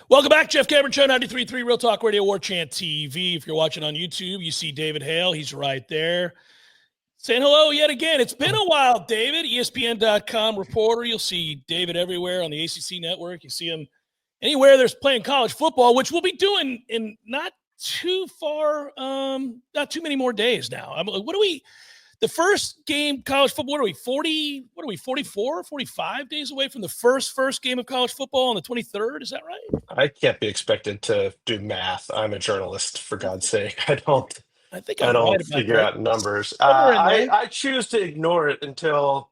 Welcome back, Jeff Cameron Show, 93.3 Real Talk Radio, Warchant TV. If you're watching on YouTube, you see David Hale. He's right there. Saying hello yet again. It's been a while, David. ESPN.com reporter. You'll see David everywhere on the ACC network. You see him anywhere there's playing college football, which we'll be doing in not too many more days now. The first game college football, what are we, 44, 45 days away from the first game of college football on the 23rd? Is that right? I can't be expected to do math. I'm a journalist, for God's sake. I don't figure out numbers. I choose to ignore it until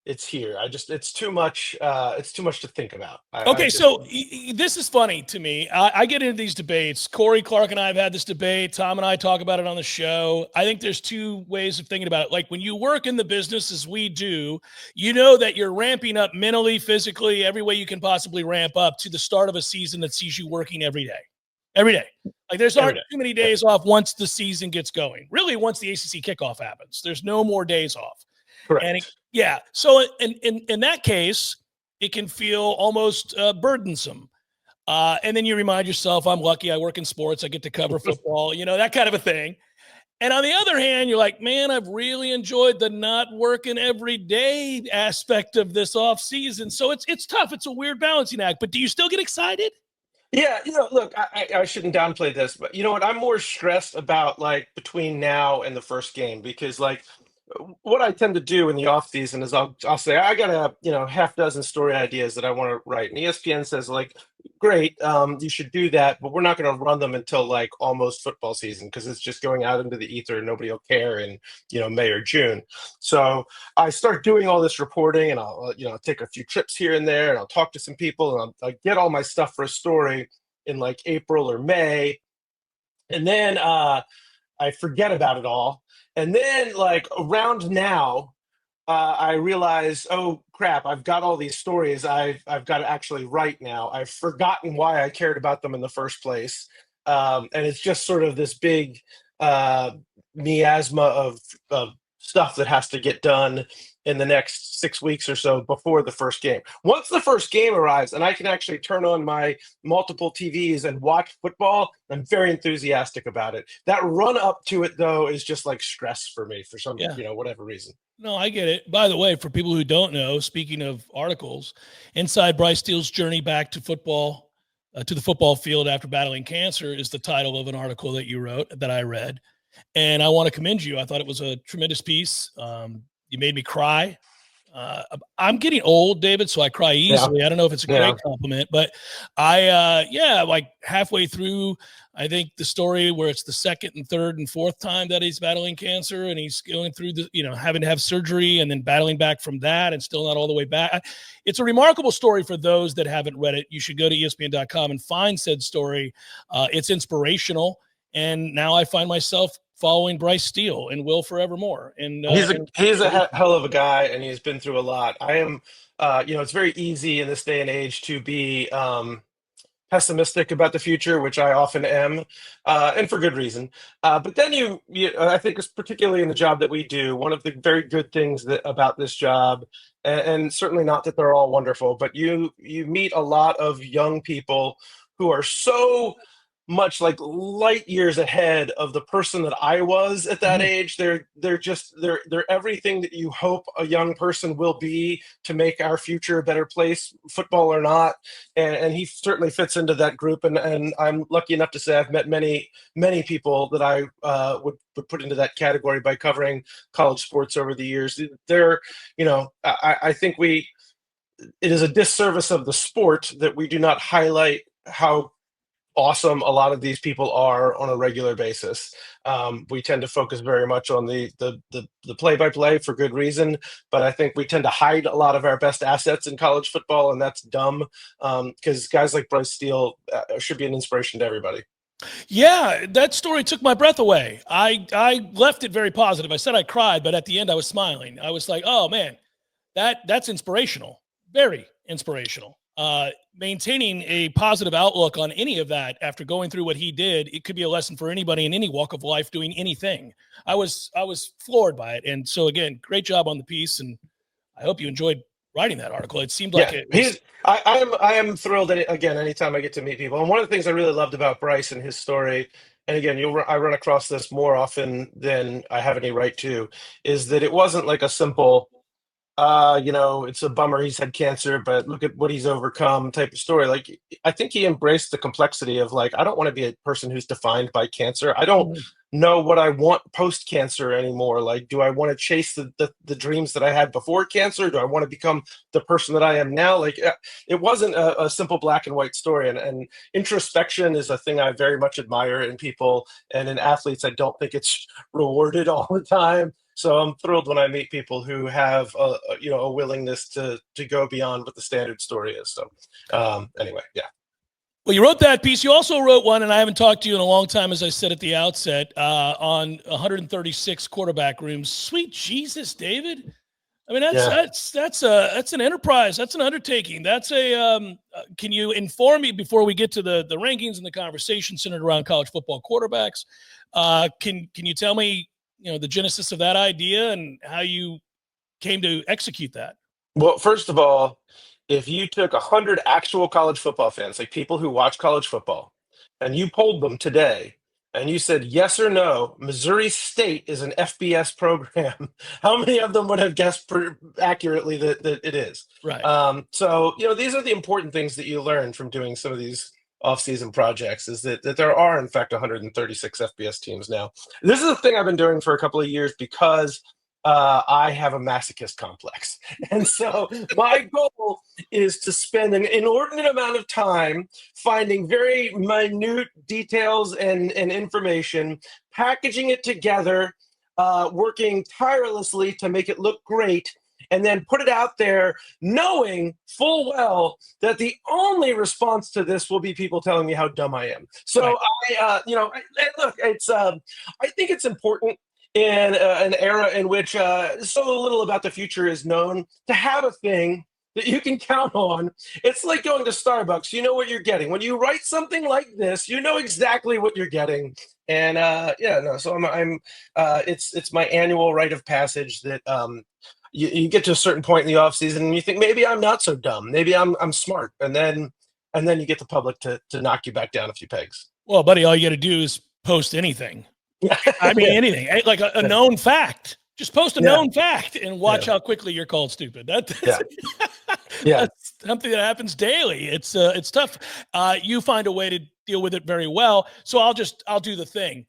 it's here. It's too much. It's too much to think about. This is funny to me. I get into these debates. Corey Clark and I have had this debate. Tom and I talk about it on the show. I think there's two ways of thinking about it. Like when you work in the business as we do, you know that you're ramping up mentally, physically, every way you can possibly ramp up to the start of a season that sees you working every day. Every day. Like there's aren't too many days off once the season gets going. Really, once the ACC kickoff happens, there's no more days off. Correct. So in that case, it can feel almost burdensome. And then you remind yourself, I'm lucky I work in sports. I get to cover football, that kind of a thing. And on the other hand, you're like, man, I've really enjoyed the not working every day aspect of this off season. So it's tough. It's a weird balancing act. But do you still get excited? Yeah, look, I shouldn't downplay this, but you know what? I'm more stressed about like between now and the first game because like what I tend to do in the off season is I'll say I got a half dozen story ideas that I want to write, and ESPN says like, great, you should do that, but we're not going to run them until like almost football season because it's just going out into the ether and nobody will care in May or June. So I start doing all this reporting, and I'll take a few trips here and there, and I'll talk to some people, and I'll get all my stuff for a story in like April or May, and then I forget about it all. And then like around now, I realize, oh crap, I've got all these stories I've got to actually write now. I've forgotten why I cared about them in the first place. And it's just sort of this big miasma of stuff that has to get done in the next 6 weeks or so before the first game. Once the first game arrives and I can actually turn on my multiple TVs and watch football, I'm very enthusiastic about it. That run up to it, though, is just like stress for me for some, whatever reason. No, I get it. By the way, for people who don't know, speaking of articles, Inside Bryce Steele's Journey Back to Football, to the Football Field After Battling Cancer is the title of an article that you wrote that I read. And I want to commend you. I thought it was a tremendous piece. You made me cry. I'm getting old, David, so I cry easily. Yeah. I don't know if it's a great compliment, but like halfway through, I think the story where it's the second and third and fourth time that he's battling cancer and he's going through having to have surgery and then battling back from that and still not all the way back. It's a remarkable story for those that haven't read it. You should go to ESPN.com and find said story. It's inspirational. And now I find myself following Bryce Steele and will forevermore. And he's a hell of a guy, and he's been through a lot. I am, it's very easy in this day and age to be pessimistic about the future, which I often am, and for good reason. But then I think, particularly in the job that we do, one of the very good things about this job, and certainly not that they're all wonderful, but you meet a lot of young people who are so much like light years ahead of the person that I was at that age. They're everything that you hope a young person will be to make our future a better place, football or not. And he certainly fits into that group. And I'm lucky enough to say I've met many, many people that I would put into that category by covering college sports over the years. I think it is a disservice of the sport that we do not highlight how awesome a lot of these people are on a regular basis. We tend to focus very much on the play-by-play for good reason, but I think we tend to hide a lot of our best assets in college football, and that's dumb because guys like Bryce Steele should be an inspiration to everybody. Yeah, that story took my breath away. I left it very positive. I said I cried, but at the end I was smiling. I was like, oh man, that's inspirational, very inspirational. Maintaining a positive outlook on any of that after going through what he did, it could be a lesson for anybody in any walk of life doing anything. I was floored by it. And so again, great job on the piece. And I hope you enjoyed writing that article. It seemed like Yeah, it was I am thrilled again anytime I get to meet people. And one of the things I really loved about Bryce and his story, and again, I run across this more often than I have any right to, is that it wasn't like a simple it's a bummer he's had cancer, but look at what he's overcome type of story. Like, I think he embraced the complexity of like, I don't want to be a person who's defined by cancer. I don't Mhm. know what I want post cancer anymore. Like, do I want to chase the dreams that I had before cancer? Do I want to become the person that I am now? Like, it wasn't a simple black and white story. And introspection is a thing I very much admire in people and in athletes. I don't think it's rewarded all the time. So I'm thrilled when I meet people who have a willingness to go beyond what the standard story is. So anyway, yeah. Well, you wrote that piece. You also wrote one, and I haven't talked to you in a long time, as I said at the outset, on 136 quarterback rooms. Sweet Jesus, David. I mean, that's an enterprise. That's an undertaking. That's a. Can you inform me before we get to the rankings and the conversation centered around college football quarterbacks? Can you tell me, the genesis of that idea and how you came to execute that? Well, first of all, if you took 100 actual college football fans, like people who watch college football, and you polled them today, and you said yes or no, Missouri State is an FBS program, how many of them would have guessed accurately that it is? Right. So, these are the important things that you learn from doing some of these off-season projects is that there are, in fact, 136 FBS teams now. This is a thing I've been doing for a couple of years because I have a masochist complex. And so my goal is to spend an inordinate amount of time finding very minute details and information, packaging it together, working tirelessly to make it look great, and then put it out there knowing full well that the only response to this will be people telling me how dumb I am. So Right. look, it's I think it's important in an era in which so little about the future is known, to have a thing that you can count on. It's like going to Starbucks. You know what you're getting. When you write something like this, you know exactly what you're getting. And so it's my annual rite of passage that you get to a certain point in the off season and you think maybe I'm not so dumb. Maybe I'm smart. And then you get the public to knock you back down a few pegs. Well, buddy, all you got to do is post anything. I mean, anything like a known fact. Just post a known fact and watch how quickly you're called stupid. That's something that happens daily. It's tough. You find a way to deal with it very well. So I'll do the thing.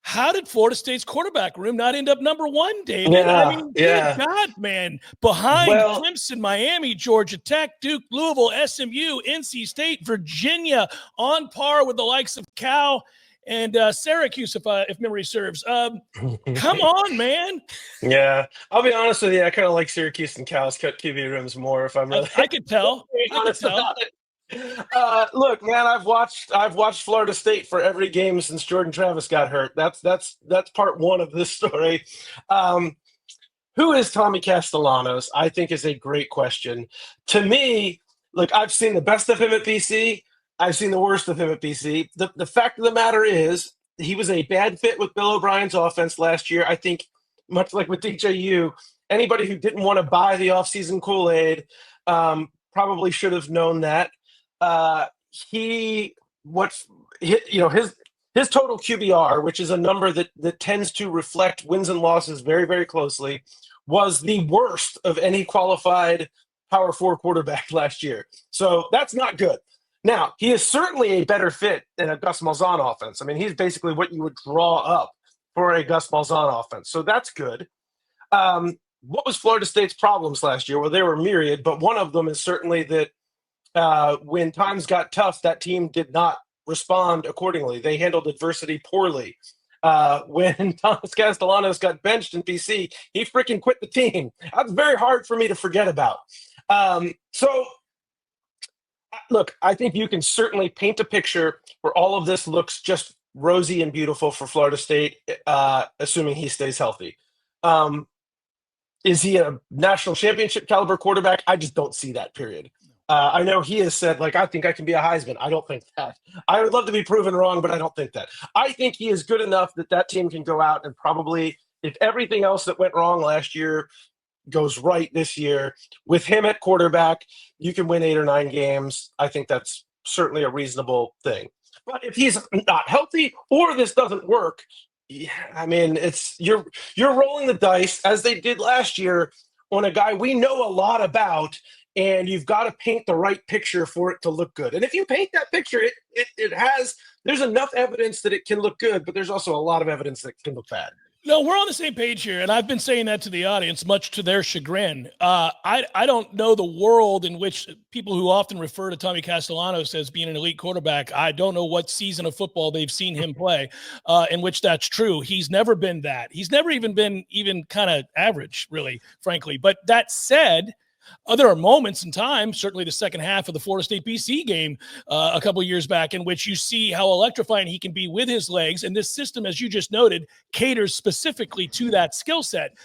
How did Florida State's quarterback room not end up number one, David? I mean, good God, man. Behind Clemson, Miami, Georgia Tech, Duke, Louisville, SMU, NC State, Virginia, on par with the likes of Cal and Syracuse, if memory serves. Come on, man. Yeah, I'll be honest with you. I kind of like Syracuse and Cal's QB rooms more. If I'm really, I could tell. honest about it. Look, man, I've watched Florida State for every game since Jordan Travis got hurt. That's part one of this story. Who is Tommy Castellanos? I think is a great question. To me, look, I've seen the best of him at BC. I've seen the worst of him at BC. The fact of the matter is, he was a bad fit with Bill O'Brien's offense last year. I think, much like with DJU, anybody who didn't want to buy the offseason Kool-Aid probably should have known that. His total QBR, which is a number that tends to reflect wins and losses very, very closely, was the worst of any qualified Power 4 quarterback last year. So that's not good. Now, he is certainly a better fit than a Gus Malzahn offense. I mean, he's basically what you would draw up for a Gus Malzahn offense. So that's good. What was Florida State's problems last year? Well, they were myriad, but one of them is certainly that when times got tough, that team did not respond accordingly. They handled adversity poorly. When Thomas Castellanos got benched in BC, he freaking quit the team. That's very hard for me to forget about. Look, I think you can certainly paint a picture where all of this looks just rosy and beautiful for Florida State, assuming he stays healthy. Is he a national championship caliber quarterback? I just don't see that, period. I know he has said, I think I can be a Heisman. I don't think that. I would love to be proven wrong, but I don't think that. I think he is good enough that team can go out and probably, if everything else that went wrong last year goes right this year with him at quarterback, you can win 8 or 9 games. I think that's certainly a reasonable thing. But if he's not healthy or this doesn't work, yeah, I mean, it's you're rolling the dice as they did last year on a guy we know a lot about, and you've got to paint the right picture for it to look good. And if you paint that picture, it has there's enough evidence that it can look good, but there's also a lot of evidence that it can look bad. No, we're on the same page here, and I've been saying that to the audience, much to their chagrin. I don't know the world in which people who often refer to Tommy Castellanos as being an elite quarterback, I don't know what season of football they've seen him play in which that's true. He's never been that. He's never even been kind of average, really, frankly. But that said, there are moments in time, certainly the second half of the Florida State BC game a couple of years back, in which you see how electrifying he can be with his legs. And this system, as you just noted, caters specifically to that skill set,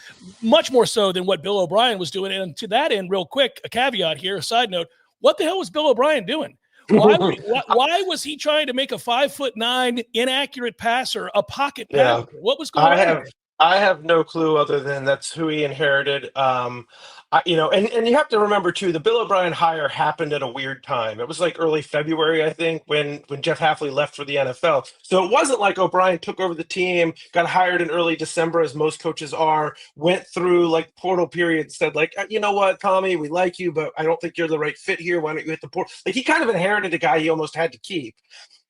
much more so than what Bill O'Brien was doing. And to that end, real quick, a caveat here, a side note, what the hell was Bill O'Brien doing? Why was he trying to make a 5'9" inaccurate passer a pocket passer? What was going on? I have no clue other than that's who he inherited. And you have to remember too, the Bill O'Brien hire happened at a weird time. It was like early February, I think, when Jeff Hafley left for the NFL. So it wasn't like O'Brien took over the team, got hired in early December, as most coaches are, went through like portal period, said like, you know what, Tommy, we like you, but I don't think you're the right fit here. Why don't you hit the portal? Like he kind of inherited a guy he almost had to keep.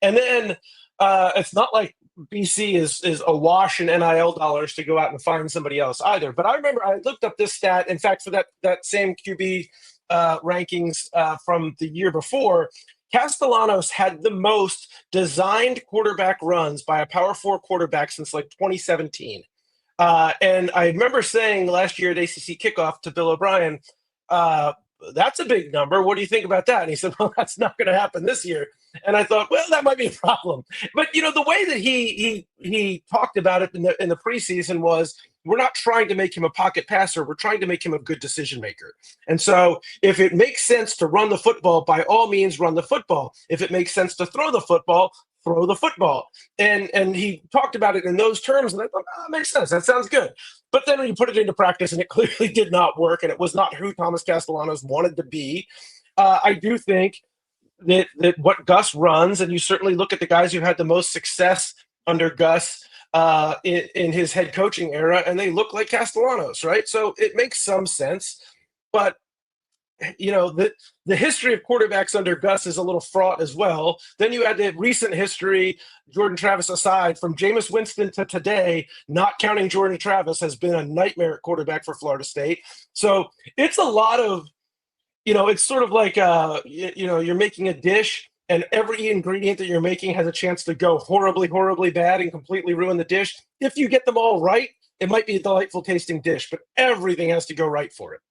And then it's not like BC is awash in NIL dollars to go out and find somebody else either. But I remember I looked up this stat. In fact, for that same QB rankings from the year before, Castellanos had the most designed quarterback runs by a Power 4 quarterback since like 2017. And I remember saying last year at ACC kickoff to Bill O'Brien, that's a big number. What do you think about that? And he said, well, that's not going to happen this year. And I thought, well, that might be a problem. But, the way that he talked about it in the preseason was, we're not trying to make him a pocket passer. We're trying to make him a good decision maker. And so if it makes sense to run the football, by all means, run the football. If it makes sense to throw the football, throw the football. And he talked about it in those terms. And I thought, that makes sense. That sounds good. But then when you put it into practice, and it clearly did not work, and it was not who Thomas Castellanos wanted to be, I do think that what Gus runs, and you certainly look at the guys who had the most success under Gus in his head coaching era, and they look like Castellanos, right? So it makes some sense. But the history of quarterbacks under Gus is a little fraught as well. Then you had the recent history, Jordan Travis aside, from Jameis Winston to today, not counting Jordan Travis, has been a nightmare at quarterback for Florida State. So it's a lot of, it's sort of like, you're making a dish, and every ingredient that you're making has a chance to go horribly, horribly bad and completely ruin the dish. If you get them all right, it might be a delightful tasting dish, but everything has to go right for it.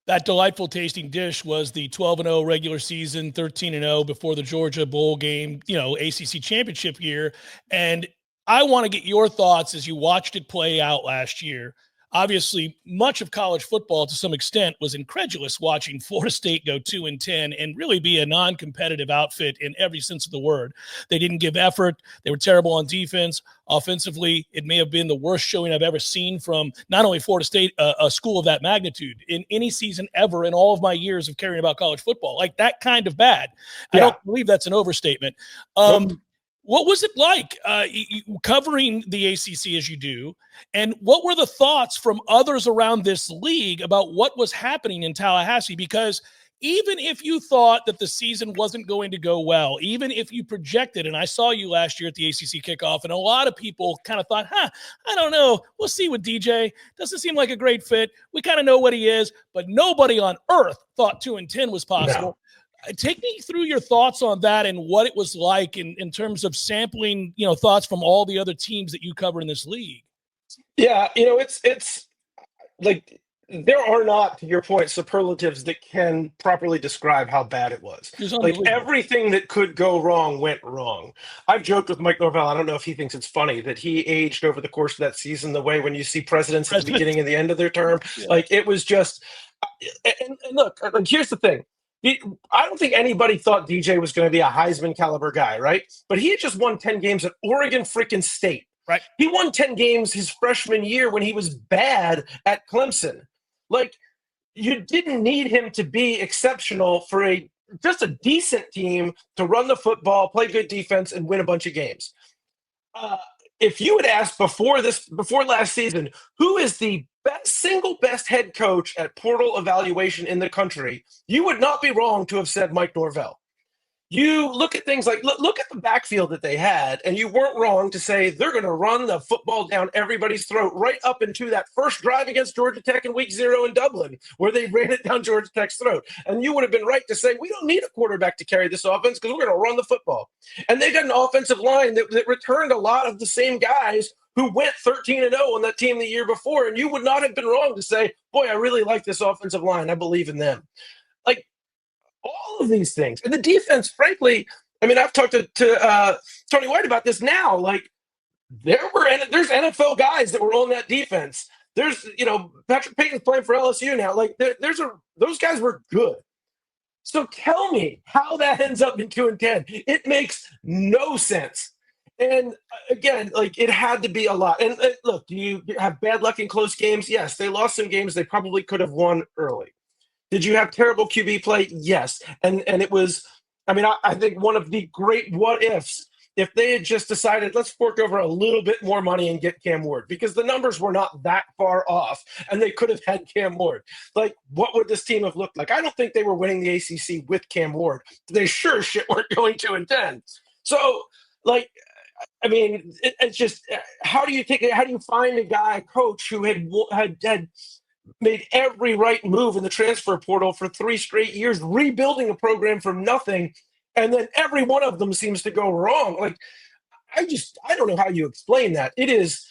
That delightful tasting dish was the 12-0 regular season, 13-0 before the Georgia Bowl game, ACC championship year. And I want to get your thoughts as you watched it play out last year. Obviously, much of college football, to some extent, was incredulous watching Florida State go 2-10 and really be a non-competitive outfit in every sense of the word. They didn't give effort. They were terrible on defense. Offensively, it may have been the worst showing I've ever seen from not only Florida State, a school of that magnitude, in any season ever in all of my years of caring about college football. Like that kind of bad. Yeah. I don't believe that's an overstatement. What was it like covering the ACC as you do? And what were the thoughts from others around this league about what was happening in Tallahassee? Because even if you thought that the season wasn't going to go well, even if you projected, and I saw you last year at the ACC kickoff, and a lot of people kind of thought, I don't know. We'll see with DJ. Doesn't seem like a great fit. We kind of know what he is, but nobody on earth thought 2-10 was possible. No. Take me through your thoughts on that and what it was like in terms of sampling, thoughts from all the other teams that you cover in this league. Yeah, it's like there are not, to your point, superlatives that can properly describe how bad it was. Like everything that could go wrong went wrong. I've joked with Mike Norvell. I don't know if he thinks it's funny that he aged over the course of that season the way when you see presidents at the beginning and the end of their term. Yeah. Like it was just and look, like here's the thing. I don't think anybody thought DJ was going to be a Heisman caliber guy, right? But he had just won 10 games at Oregon freaking State. Right. He won 10 games his freshman year when he was bad at Clemson. Like, you didn't need him to be exceptional for just a decent team to run the football, play good defense, and win a bunch of games. Uh, if you had asked before last season, who is the single best head coach at portal evaluation in the country, you would not be wrong to have said Mike Norvell. You look at things like look at the backfield that they had, and you weren't wrong to say they're going to run the football down everybody's throat right up into that first drive against Georgia Tech in week 0 in Dublin, where they ran it down Georgia Tech's throat. And you would have been right to say we don't need a quarterback to carry this offense because we're going to run the football. And they got an offensive line that returned a lot of the same guys who went 13-0 on that team the year before. And you would not have been wrong to say, boy, I really like this offensive line. I believe in them. Like, all of these things. And the defense, frankly, I mean, I've talked to Tony White about this now. Like, there's NFL guys that were on that defense. There's, Patrick Payton's playing for LSU now. Like, those guys were good. So tell me how that ends up in 2-10. It makes no sense. And again, like, it had to be a lot. And look, do you have bad luck in close games? Yes, they lost some games they probably could have won early. Did you have terrible QB play? Yes. And it was, I think one of the great what ifs, if they had just decided, let's fork over a little bit more money and get Cam Ward, because the numbers were not that far off and they could have had Cam Ward. Like, what would this team have looked like? I don't think they were winning the ACC with Cam Ward. They sure shit weren't going 2-10. So, like, it's just, how do you find a coach who had made every right move in the transfer portal for 3 straight years, rebuilding a program from nothing, and then every one of them seems to go wrong? Like, I don't know how you explain that. It is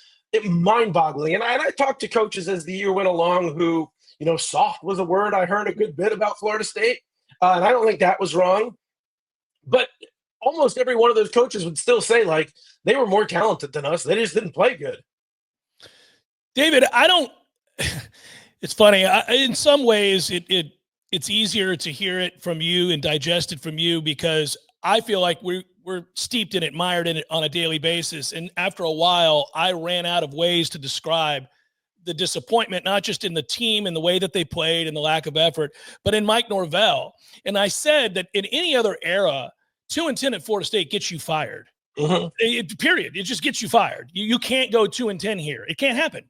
mind-boggling. And I talked to coaches as the year went along who, soft was a word I heard a good bit about Florida State, and I don't think that was wrong. But almost every one of those coaches would still say, like, they were more talented than us. They just didn't play good. David, it's funny. In some ways, it's easier to hear it from you and digest it from you, because I feel like we're steeped in it, mired in it on a daily basis. And after a while, I ran out of ways to describe the disappointment, not just in the team and the way that they played and the lack of effort, but in Mike Norvell. And I said that in any other era, 2-10 at Florida State gets you fired. Mm-hmm. Period. It just gets you fired. You can't go 2-10 here. It can't happen.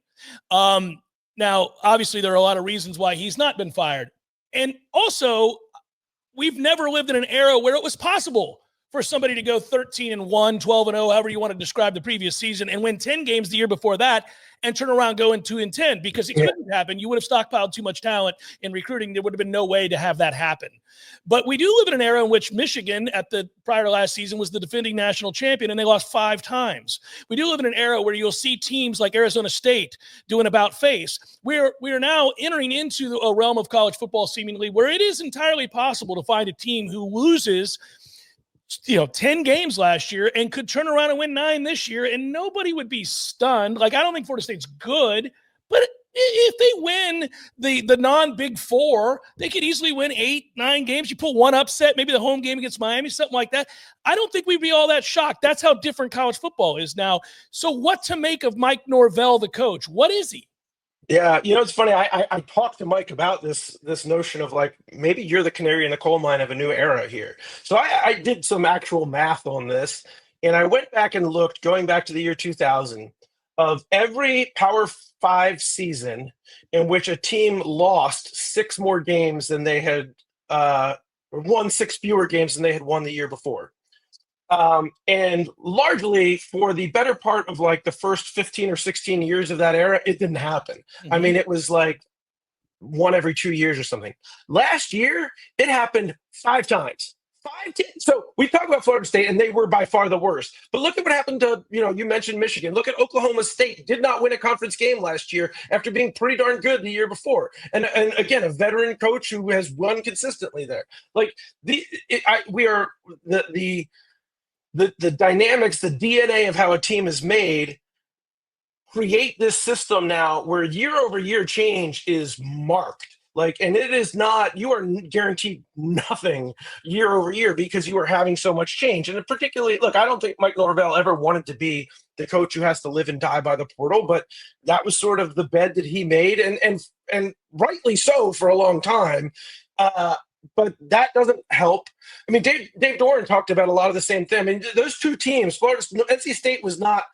Now, obviously, there are a lot of reasons why he's not been fired. And also, we've never lived in an era where it was possible for somebody to go 13-1, 12-0, however you want to describe the previous season, and win 10 games the year before that and turn around going 2-10, because it couldn't happen. You would have stockpiled too much talent in recruiting. There would have been no way to have that happen. But we do live in an era in which Michigan, prior to last season, was the defending national champion, and they lost 5 times. We do live in an era where you'll see teams like Arizona State doing about face. We are now entering into a realm of college football, seemingly, where it is entirely possible to find a team who loses 10 games last year and could turn around and win 9 this year, and nobody would be stunned. Like, I don't think Florida State's good, but if they win the non-Big Four, they could easily win 8-9 games. You pull one upset, maybe the home game against Miami, something like that. I don't think we'd be all that shocked. That's how different college football is now. So what to make of Mike Norvell, the coach? What is he? Yeah, it's funny. I talked to Mike about this notion of, like, maybe you're the canary in the coal mine of a new era here. So I did some actual math on this, and I went back and looked, going back to the year 2000, of every Power 5 season in which a team lost 6 more games than they had won 6 fewer games than they had won the year before. And largely for the better part of, like, the first 15 or 16 years of that era, it didn't happen. Mm-hmm. It was like 1 every 2 years or something. Last year, it happened 5 times. 5 times. So we talk about Florida State, and they were by far the worst. But look at what happened to, you mentioned Michigan. Look at Oklahoma State. Did not win a conference game last year after being pretty darn good the year before. And again, a veteran coach who has won consistently there. Like, the dynamics, the DNA of how a team is made create this system now where year over year change is marked. Like, and it is not, you are guaranteed nothing year over year because you are having so much change. And particularly, look, I don't think Mike Norvell ever wanted to be the coach who has to live and die by the portal, but that was sort of the bed that he made, and rightly so for a long time. But that doesn't help. I mean, Dave Doran talked about a lot of the same thing. I mean, those two teams, NC State was not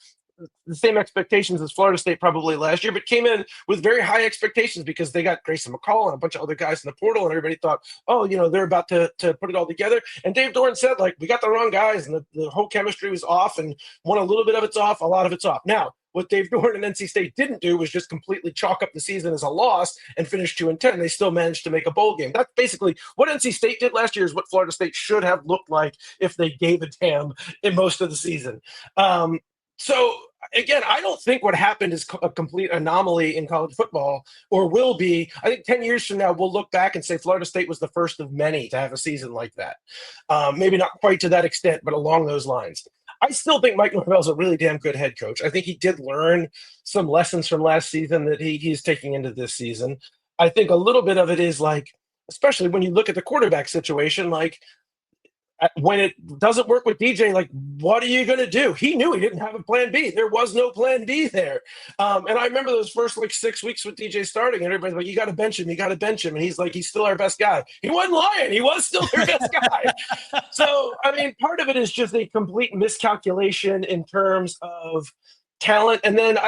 the same expectations as Florida State probably last year, but came in with very high expectations because they got Grayson McCall and a bunch of other guys in the portal, and everybody thought, oh, they're about to put it all together. And Dave Doran said, like, we got the wrong guys, and the whole chemistry was off, and a little bit of it's off, a lot of it's off. Now, what Dave Doran and NC State didn't do was just completely chalk up the season as a loss and finish 2-10. They still managed to make a bowl game. That's basically what NC State did last year, is what Florida State should have looked like if they gave a damn in most of the season. So again, I don't think what happened is a complete anomaly in college football, or will be. I think 10 years from now, we'll look back and say Florida State was the first of many to have a season like that. Maybe not quite to that extent, but along those lines. I still think Mike Norvell's a really damn good head coach. I think he did learn some lessons from last season that he's taking into this season. I think a little bit of it is like, especially when you look at the quarterback situation, like, when it doesn't work with DJ, like, what are you going to do? He knew he didn't have a plan B. There was no plan B there. And I remember those first 6 weeks with DJ starting, and everybody's like, you got to bench him. You got to bench him. And he's like, he's still our best guy. He wasn't lying. He was still their best guy. So, I mean, part of it is just a complete miscalculation in terms of talent. And then,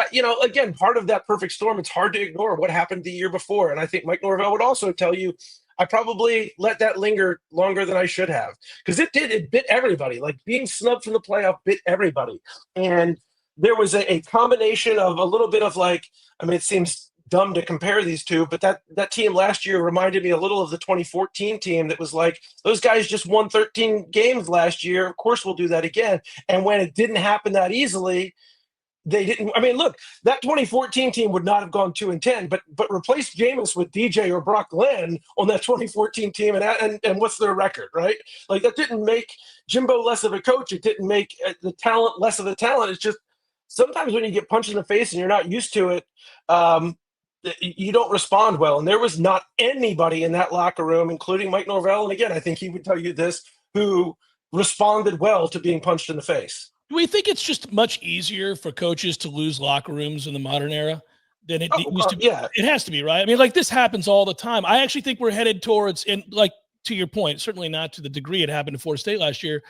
again, part of that perfect storm, it's hard to ignore what happened the year before. And I think Mike Norvell would also tell you, I probably let that linger longer than I should have, because it bit everybody. Like, being snubbed from the playoff bit everybody. And there was a combination of a little bit of it seems dumb to compare these two, but that team last year reminded me a little of the 2014 team that was like, those guys just won 13 games last year. Of course, we'll do that again. And when it didn't happen that easily, they didn't. I mean, look, that 2014 team would not have gone 2-10, but replace Jameis with DJ or Brock Glenn on that 2014 team, and what's their record, right? Like, that didn't make Jimbo less of a coach. It didn't make the talent less of a talent. It's just sometimes when you get punched in the face and you're not used to it, you don't respond well. And there was not anybody in that locker room, including Mike Norvell, and again, I think he would tell you this, who responded well to being punched in the face. Do we think it's just much easier for coaches to lose locker rooms in the modern era than it used to be? Yeah. It has to be, right? I mean, like, this happens all the time. I actually think we're headed towards, and like, to your point, certainly not to the degree it happened to Florida State last year,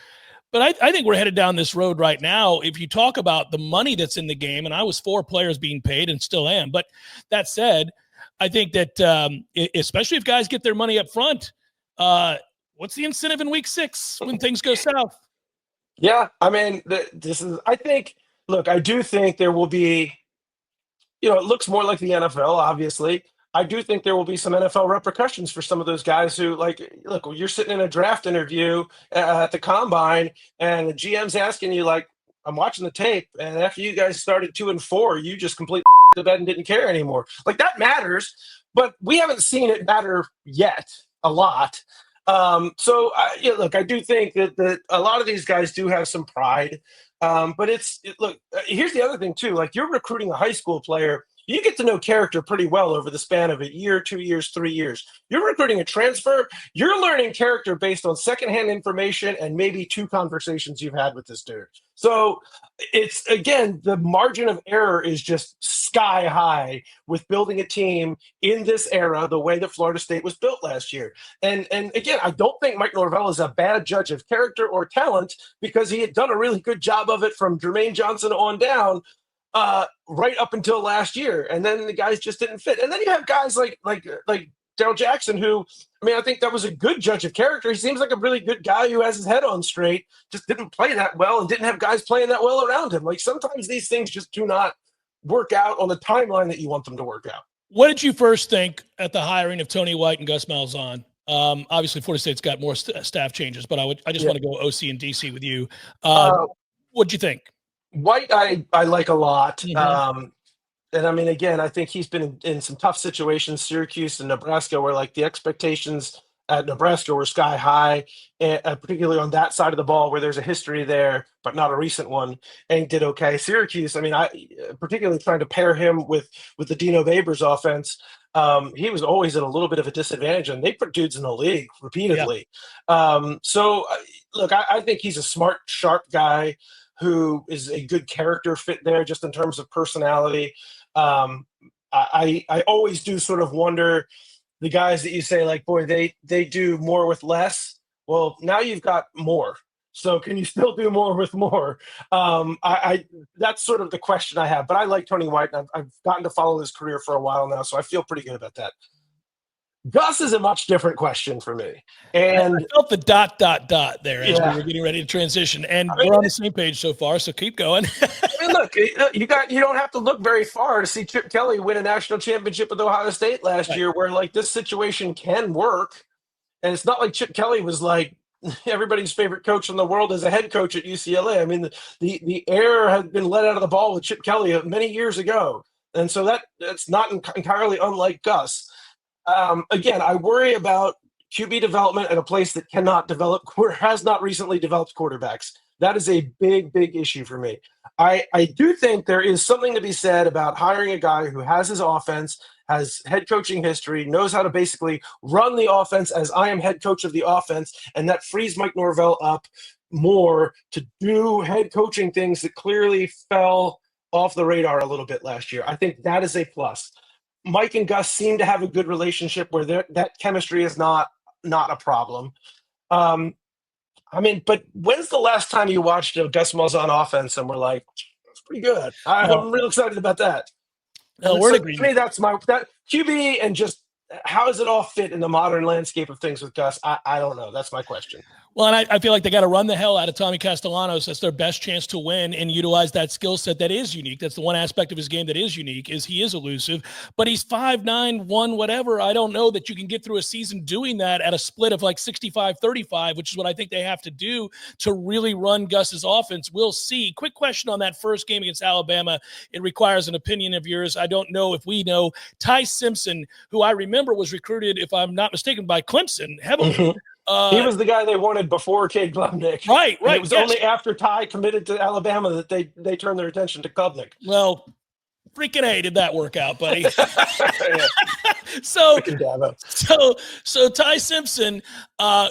but I think we're headed down this road right now. If you talk about the money that's in the game, and I was for players being paid and still am, but that said, I think that especially if guys get their money up front, what's the incentive in week 6 when things go south? Yeah, I mean, I do think there will be, it looks more like the NFL, obviously. I do think there will be some NFL repercussions for some of those guys who, like, look, you're sitting in a draft interview at the combine, and the GM's asking you, like, I'm watching the tape, and after you guys started 2-4, you just completely the bed and didn't care anymore. Like, that matters, but we haven't seen it matter yet a lot. I do think that a lot of these guys do have some pride. But here's the other thing too. Like, you're recruiting a high school player, you get to know character pretty well over the span of a year, 2 years, 3 years. You're recruiting a transfer, you're learning character based on secondhand information and maybe 2 conversations you've had with this dude. So it's, again, the margin of error is just sky high with building a team in this era the way that Florida State was built last year. And again, I don't think Mike Norvell is a bad judge of character or talent, because he had done a really good job of it from Jermaine Johnson on down, right up until last year. And then the guys just didn't fit. And then you have guys like Daryl Jackson, who, I mean, I think that was a good judge of character. He seems like a really good guy who has his head on straight, just didn't play that well and didn't have guys playing that well around him. Like, sometimes these things just do not work out on the timeline that you want them to work out. What did you first think at the hiring of Tony White and Gus Malzahn? Obviously, Florida State's got more staff changes, but I just want to go OC and DC with you. What'd you think? White, I like a lot. Mm-hmm. And I mean, again, I think he's been in some tough situations, Syracuse and Nebraska, where, like, the expectations at Nebraska were sky high, particularly on that side of the ball where there's a history there, but not a recent one, and he did okay. Syracuse, I mean, I particularly trying to pair him with the Dino Babers offense. He was always at a little bit of a disadvantage, and they put dudes in the league repeatedly. Look, I think he's a smart, sharp guy who is a good character fit there just in terms of personality. I always do sort of wonder the guys that you say, like, boy, they do more with less. Well, now you've got more. So can you still do more with more? That's sort of the question I have. But I like Tony White, and I've gotten to follow his career for a while now, so I feel pretty good about that. Gus is a much different question for me. And I felt the ... there as we were getting ready to transition. And we're on the same page so far, so keep going. I mean, look, you don't have to look very far to see Chip Kelly win a national championship with Ohio State last year, where like this situation can work. And it's not like Chip Kelly was like everybody's favorite coach in the world as a head coach at UCLA. I mean, the air had been let out of the ball with Chip Kelly many years ago. And so that's not entirely unlike Gus. Again, I worry about QB development at a place that cannot develop or has not recently developed quarterbacks. That is a big, big issue for me. I do think there is something to be said about hiring a guy who has his offense, has head coaching history, knows how to basically run the offense as I am head coach of the offense, and that frees Mike Norvell up more to do head coaching things that clearly fell off the radar a little bit last year. I think that is a plus. Mike and Gus seem to have a good relationship where that chemistry is not a problem. I mean, but when's the last time you watched Gus Malzahn offense and we're like, that's pretty good? I'm real excited about that. No, we're in agreement. To me, that's that QB and just how does it all fit in the modern landscape of things with Gus? I don't know. That's my question. Well, and I feel like they got to run the hell out of Tommy Castellanos. That's their best chance to win and utilize that skill set that is unique. That's the one aspect of his game that is unique, is he is elusive, but he's 5'9", 1 whatever. I don't know that you can get through a season doing that at a split of like 65-35, which is what I think they have to do to really run Gus's offense. We'll see. Quick question on that first game against Alabama. It requires an opinion of yours. I don't know if we know Ty Simpson, who I remember was recruited, if I'm not mistaken, by Clemson heavily. Mm-hmm. He was the guy they wanted before Cade Klubnik. Right. And it was only after Ty committed to Alabama that they turned their attention to Klubnik. Well, freaking A, did that work out, buddy? So Ty Simpson,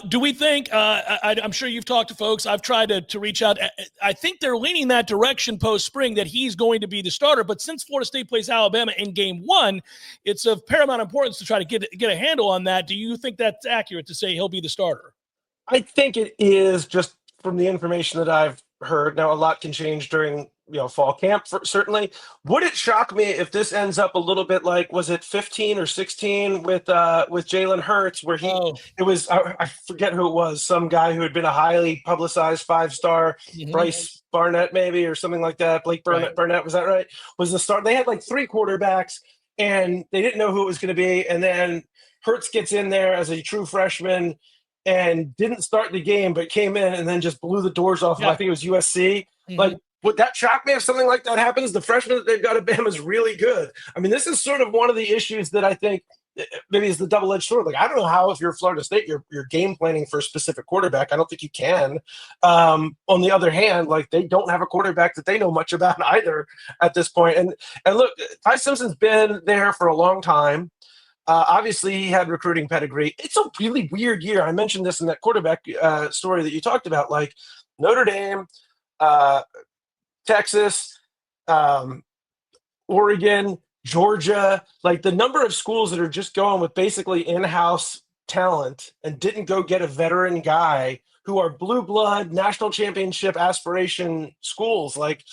do we think, I'm sure you've talked to folks, I've tried to reach out. I think they're leaning that direction post-spring that he's going to be the starter. But since Florida State plays Alabama in game 1, it's of paramount importance to try to get a handle on that. Do you think that's accurate to say he'll be the starter? I think it is, just from the information that I've heard. Now, a lot can change during fall camp, certainly. Would it shock me if this ends up a little bit like, was it 15 or 16 with Jalen Hurts, where it was, I forget who it was, some guy who had been a highly publicized 5-star, Bryce Barnett maybe, or something like that. Blake Barnett, was that right? Was the start. They had like 3 quarterbacks, and they didn't know who it was going to be. And then Hurts gets in there as a true freshman and didn't start the game, but came in and then just blew the doors off. I think it was USC. Like, would that shock me if something like that happens? The freshman that they've got at Bama is really good. I mean, this is sort of one of the issues that I think maybe is the double-edged sword. Like, I don't know how, if you're Florida State, you're game planning for a specific quarterback. I don't think you can. On the other hand, like, they don't have a quarterback that they know much about either at this point. And look, Ty Simpson's been there for a long time. Obviously, he had recruiting pedigree. It's a really weird year. I mentioned this in that quarterback story that you talked about. Like, Notre Dame, Texas, Oregon, Georgia, like the number of schools that are just going with basically in-house talent and didn't go get a veteran guy who are blue blood, national championship aspiration schools. Like,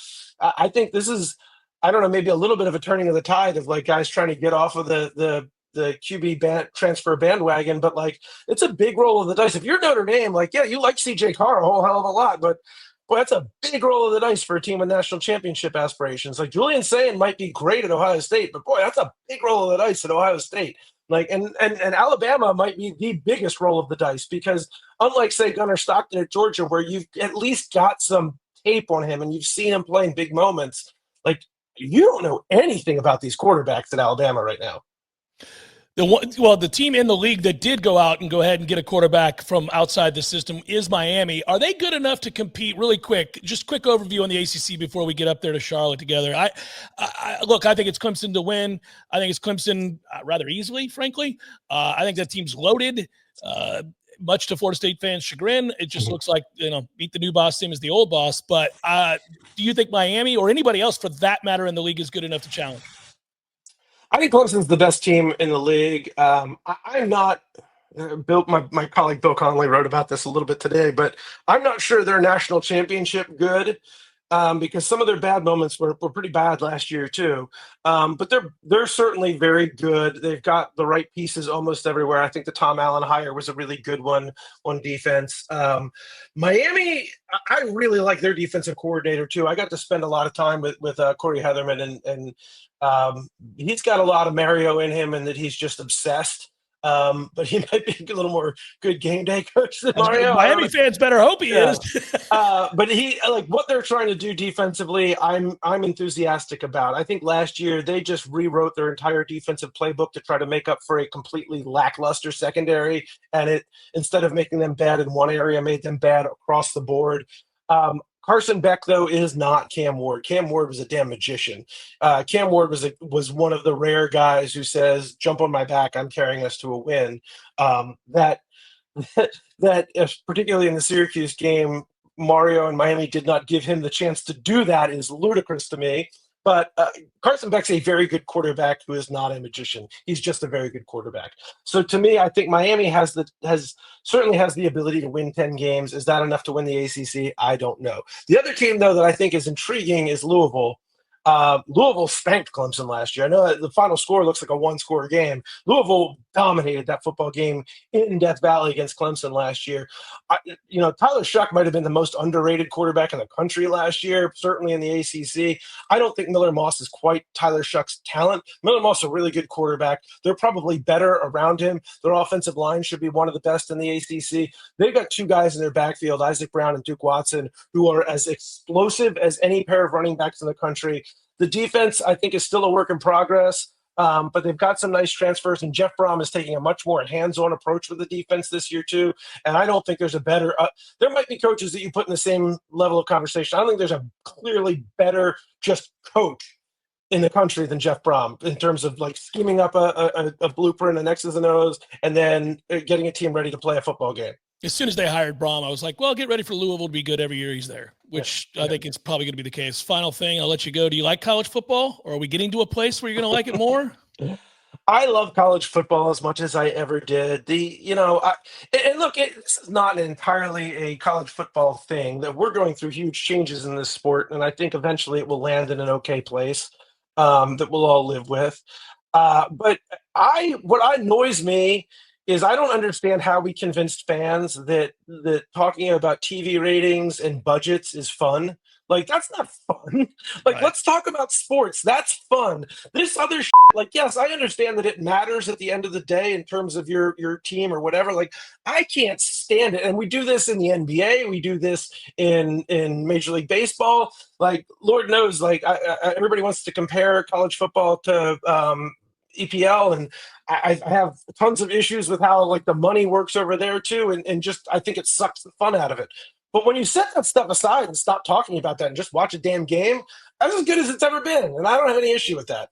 I think this is, I don't know, maybe a little bit of a turning of the tide of like guys trying to get off of the QB transfer bandwagon, but like it's a big roll of the dice. If you're Notre Dame, like, yeah, you like CJ Carr a whole hell of a lot, but boy, that's a big roll of the dice for a team with national championship aspirations. Like, Julian Sayin might be great at Ohio State, but boy, that's a big roll of the dice at Ohio State. Like, and Alabama might be the biggest roll of the dice because unlike, say, Gunnar Stockton at Georgia, where you've at least got some tape on him and you've seen him play in big moments, like, you don't know anything about these quarterbacks at Alabama right now. The team in the league that did go out and go ahead and get a quarterback from outside the system is Miami. Are they good enough to compete? Really quick, just quick overview on the ACC before we get up there to Charlotte together. Look, I think it's Clemson to win. I think it's Clemson rather easily, frankly. I think that team's loaded. Much to Florida State fans' chagrin, it just looks like, beat the new boss, same as the old boss. But do you think Miami or anybody else, for that matter, in the league is good enough to challenge? I think Clemson's the best team in the league. I'm not. Bill, my colleague Bill Connolly wrote about this a little bit today, but I'm not sure they're national championship good. Because some of their bad moments were pretty bad last year too. But they're certainly very good. They've got the right pieces almost everywhere. I think the Tom Allen hire was a really good one on defense. Miami, I really like their defensive coordinator too. I got to spend a lot of time with Corey Heatherman, and he's got a lot of Mario in him, and that he's just obsessed. But he might be a little more good game day coach than Mario. Miami fans better hope he is. But he, like, what they're trying to do defensively, I'm enthusiastic about. I think last year they just rewrote their entire defensive playbook to try to make up for a completely lackluster secondary, and it, instead of making them bad in one area, made them bad across the board. Carson Beck, though, is not Cam Ward. Cam Ward was a damn magician. Cam Ward was one of the rare guys who says, "Jump on my back, I'm carrying us to a win." That particularly in the Syracuse game, Mario and Miami did not give him the chance to do that is ludicrous to me. But Carson Beck's a very good quarterback who is not a magician. He's just a very good quarterback. So to me, I think Miami certainly has the ability to win 10 games. Is that enough to win the ACC? I don't know. The other team, though, that I think is intriguing is Louisville. Louisville spanked Clemson last year. I know the final score looks like a one-score game. Louisville dominated that football game in Death Valley against Clemson last year. Tyler Shuck might have been the most underrated quarterback in the country last year, certainly in the ACC. I don't think Miller Moss is quite Tyler Shuck's talent. Miller Moss is a really good quarterback. They're probably better around him. Their offensive line should be one of the best in the ACC. They've got two guys in their backfield, Isaac Brown and Duke Watson, who are as explosive as any pair of running backs in the country. The defense, I think, is still a work in progress, but they've got some nice transfers, and Jeff Brom is taking a much more hands-on approach with the defense this year, too. And I don't think there's a better there might be coaches that you put in the same level of conversation. I don't think there's a clearly better just coach in the country than Jeff Brom in terms of, like, scheming up a blueprint, an X's and O's, and then getting a team ready to play a football game. As soon as they hired Brom, I was like, well, get ready for Louisville to be good every year he's there, which I think it's probably going to be the case. Final thing, I'll let you go. Do you like college football, or are we getting to a place where you're going to like it more? I love college football as much as I ever did. And look, this is not entirely a college football thing. That we're going through huge changes in this sport, and I think eventually it will land in an okay place that we'll all live with. But what annoys me is I don't understand how we convinced fans that talking about TV ratings and budgets is fun. Like, that's not fun. Like, right. Let's talk about sports. That's fun. This other like, yes, I understand that it matters at the end of the day in terms of your team or whatever. Like, I can't stand it. And we do this in the NBA. We do this in Major League Baseball. Like, Lord knows, like, everybody wants to compare college football to EPL, and I have tons of issues with how, like, the money works over there too, and just I think it sucks the fun out of it. But when you set that stuff aside and stop talking about that and just watch a damn game, that's as good as it's ever been, and I don't have any issue with that.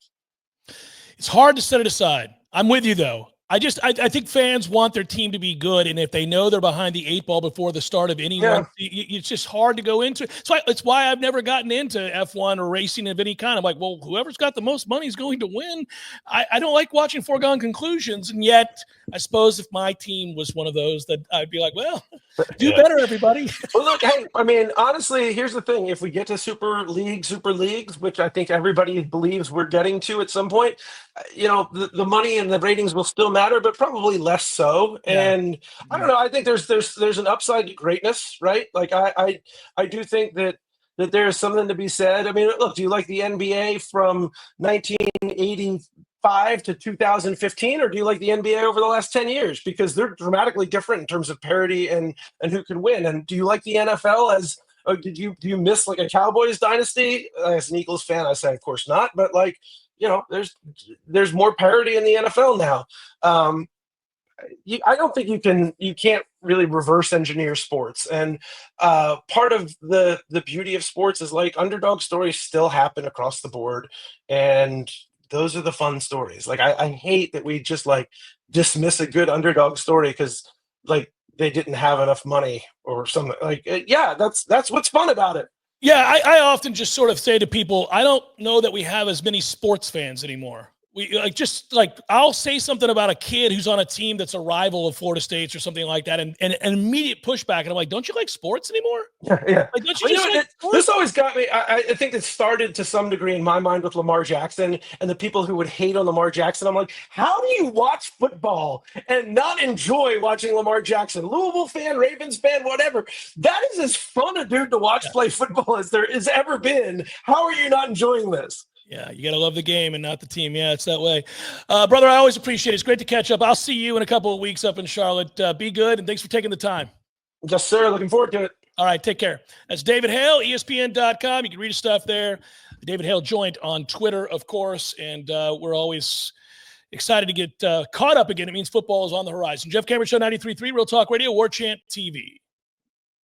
It's hard to set it aside. I'm with you, though. I think fans want their team to be good, and if they know they're behind the 8 ball before the start of any one, it's just hard to go into. So it's why I've never gotten into F1 or racing of any kind. I'm like, well, whoever's got the most money is going to win. I don't like watching foregone conclusions, and yet I suppose if my team was one of those, that I'd be like, well, do better, everybody. Well, look, hey, I mean, honestly, here's the thing. If we get to super leagues, which I think everybody believes we're getting to at some point, the money and the ratings will still matter, but probably less so. Yeah. And I don't know. I think there's an upside to greatness, right? Like I do think that there's something to be said. I mean, look, do you like the NBA from 1985 to 2015, or do you like the NBA over the last 10 years? Because they're dramatically different in terms of parity and who can win. And do you like the NFL as do you miss like a Cowboys dynasty? As an Eagles fan, I say, of course not. But like, there's more parity in the NFL now. I don't think you can't really reverse engineer sports, and part of the beauty of sports is like underdog stories still happen across the board, and those are the fun stories. Like I hate that we just like dismiss a good underdog story because like they didn't have enough money or something. Like yeah, that's what's fun about it. Yeah, I often just sort of say to people, I don't know that we have as many sports fans anymore. We I'll say something about a kid who's on a team that's a rival of Florida State's or something like that, and an immediate pushback, and I'm like, don't you like sports anymore? Yeah. Like, don't you just like sports? This always got me. I think it started to some degree in my mind with Lamar Jackson and the people who would hate on Lamar Jackson. I'm like, how do you watch football and not enjoy watching Lamar Jackson? Louisville fan, Ravens fan, whatever. That is as fun a dude to watch play football as there has ever been. How are you not enjoying this? Yeah, you got to love the game and not the team. Yeah, it's that way. Brother, I always appreciate it. It's great to catch up. I'll see you in a couple of weeks up in Charlotte. Be good, and thanks for taking the time. Yes, sir. Looking forward to it. All right, take care. That's David Hale, ESPN.com. You can read his stuff there. David Hale joined on Twitter, of course, and we're always excited to get caught up again. It means football is on the horizon. Jeff Cameron Show 93.3, Real Talk Radio, Warchant TV.